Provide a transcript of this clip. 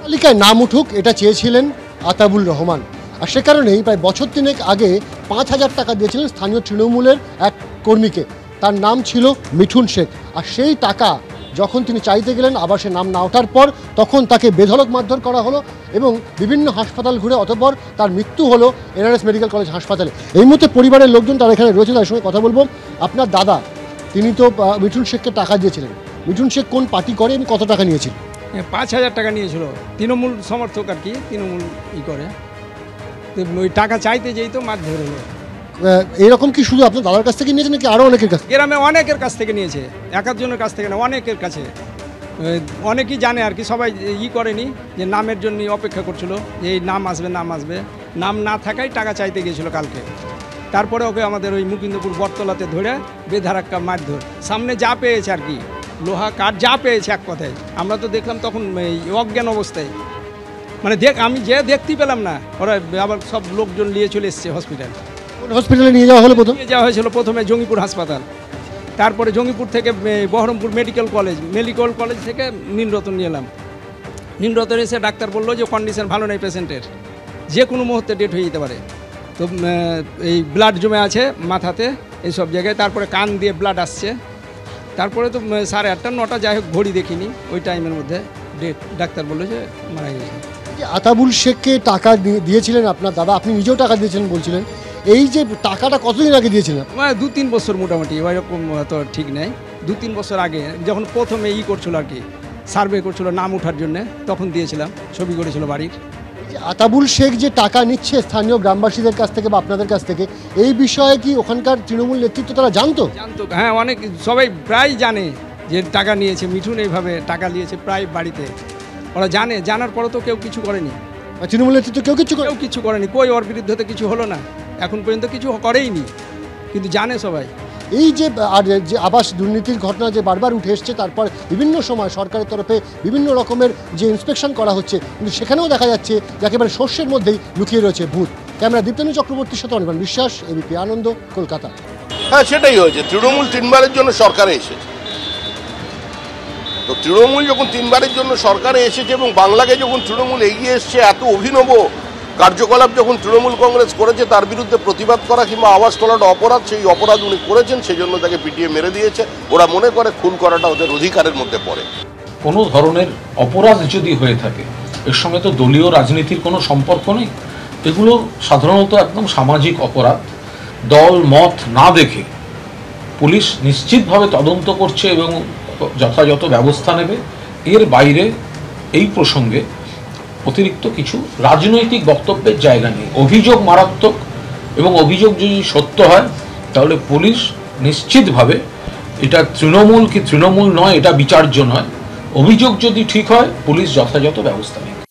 তালিকায় নাম উঠুক এটা চেয়েছিলেন আতাবুল রহমান, আর সে কারণেই প্রায় বছর তিনেক আগে 5,000 টাকা দিয়েছিলেন স্থানীয় তৃণমূলের এক কর্মীকে। তার নাম ছিল মিঠুন শেখ। আর সেই টাকা যখন তিনি চাইতে গেলেন, আবার সে নাম না ওঠার পর তখন তাকে বেধড়ক মারধর করা হলো এবং বিভিন্ন হাসপাতাল ঘুরে অতঃপর তার মৃত্যু হলো NRS মেডিকেল কলেজ হাসপাতালে। এই মুহূর্তে পরিবারের লোকজন তারা এখানে রয়েছে, তাদের সঙ্গে কথা বলবো। আপনার দাদা, তিনি তো মিঠুন শেখকে টাকা দিয়েছিলেন। মিঠুন শেখ কোন পার্টি করে এবং কত টাকা নিয়েছিল? 5,000 টাকা নিয়েছিল, তৃণমূল সমর্থক আর কি, তৃণমূল করে। ওই টাকা চাইতে যেই তো মারধর হলো। এরকম কি শুধু আপনার দাদার কাছ থেকে নিয়েছে নাকি আরও অনেকের কাছে? গ্রামে অনেকের কাছ থেকে নিয়েছে, এক একজনের কাছ থেকে না, অনেকের কাছে। অনেকেই জানে আর কি, সবাই করেনি যে নামের জন্য অপেক্ষা করছিল যে এই নাম আসবে, নাম আসবে। নাম না থাকায় টাকা চাইতে গিয়েছিল কালকে। তারপরে ওকে আমাদের ওই মুকিন্দপুর বটতলাতে ধরে বেধারাক্কা মারধর, সামনে যা পেয়েছে আর কি, লোহা কাঠ যা পেয়েছে এক কথায়। আমরা তো দেখলাম তখন অজ্ঞান অবস্থায়, মানে আমি যে দেখতেই পেলাম না। ওরা আবার সব লোকজন নিয়ে চলে এসছে হসপিটাল। হসপিটালে নিয়ে যাওয়া হলো? নিয়ে যাওয়া হয়েছিল প্রথমে জঙ্গিপুর হাসপাতাল, তারপরে জঙ্গিপুর থেকে বহরমপুর মেডিকেল কলেজ থেকে নীলরতন নিয়ে এলাম। নীলরতন এসে ডাক্তার বললো যে কন্ডিশন ভালো নেই পেশেন্টের, যে কোনো মুহূর্তে ডেট হয়ে যেতে পারে। তো এই ব্লাড জমে আছে মাথাতে, এইসব জায়গায়। তারপরে কান দিয়ে ব্লাড আসছে। তারপরে তো 8:30 9টা, যাই হোক ঘড়ি দেখিনি, ওই টাইমের মধ্যে ডেট ডাক্তার বললো যে মারা গেছে। আতাবুল শেখকে টাকা দিয়েছিলেন আপনার দাদা, আপনি নিজেও টাকা দিয়েছিলেন বলছিলেন। এই যে টাকাটা কতদিন আগে দিয়েছিলেন? 2-3 বছর মোটামুটি, ওইরকম তো ঠিক নেই। 2-3 বছর আগে যখন প্রথমে করছিল আর কি, সার্ভে করছিল নাম ওঠার জন্য, তখন দিয়েছিলাম, ছবি করেছিল বাড়ির। আতাবুল শেখ যে টাকা নিচ্ছে স্থানীয় গ্রামবাসীদের কাছ থেকে বা আপনাদের কাছ থেকে, এই বিষয়ে কি ওখানকার তৃণমূল নেতৃত্ব তারা জানতো? হ্যাঁ, অনেক, সবাই প্রায় জানে যে টাকা নিয়েছে মিঠুন, এইভাবে টাকা নিয়েছে প্রায় বাড়িতে। ওরা জানে, জানার পরে তো কেউ কিছু করেনি। তৃণমূল নেতৃত্ব কেউ কিছু করেনি, কই ওর বিরুদ্ধে তো কিছু হলো না, এখন পর্যন্ত কিছু করেইনি, কিন্তু জানে সবাই। এই যে আর যে আবাস দুর্নীতির ঘটনা যে বারবার উঠে এসছে, তারপর বিভিন্ন সময় সরকারের তরফে বিভিন্ন রকমের যে ইন্সপেকশন করা হচ্ছে, কিন্তু সেখানেও দেখা যাচ্ছে যে একেবারে শস্যের মধ্যেই লুকিয়ে রয়েছে ভূত। ক্যামেরা দীপ্তেন্দু চক্রবর্তীর সাথে অনির্বাণ বিশ্বাস, এবিপি আনন্দ, কলকাতা। হ্যাঁ, সেটাই হয়েছে। তৃণমূল 3বারের জন্য সরকারে এসেছে। তো তৃণমূল যখন 3বারের জন্য সরকারে এসেছে এবং বাংলাকে যখন তৃণমূল এগিয়ে এসছে, এত অভিনব কার্যকলাপ যখন তৃণমূল কংগ্রেস করেছে, তার বিরুদ্ধে প্রতিবাদ করা কিংবা আওয়াজ তোলাটা অপরাধ। সেই অপরাধ উনি করেছেন, সেই জন্য তাকে পিটিয়ে মেরে দিয়েছে। ওরা মনে করে খুন করাটা ওদের অধিকারের মধ্যে পড়ে। কোনো ধরনের অপরাধ যদি হয়ে থাকে, এর সঙ্গে তো দলীয় রাজনীতির কোনো সম্পর্ক নেই। এগুলো সাধারণত একদম সামাজিক অপরাধ। দল মত না দেখে পুলিশ নিশ্চিতভাবে তদন্ত করছে এবং যথাযথ ব্যবস্থা নেবে। এর বাইরে এই প্রসঙ্গে অতিরিক্ত কিছু রাজনৈতিক বক্তব্যের জায়গা নেই। অভিযোগ মারাত্মক এবং অভিযোগ যদি সত্য হয়, তাহলে পুলিশ নিশ্চিতভাবে, এটা তৃণমূল কি তৃণমূল নয় এটা বিচার্য নয়, অভিযোগ যদি ঠিক হয় পুলিশ যথাযথ ব্যবস্থা নেবে।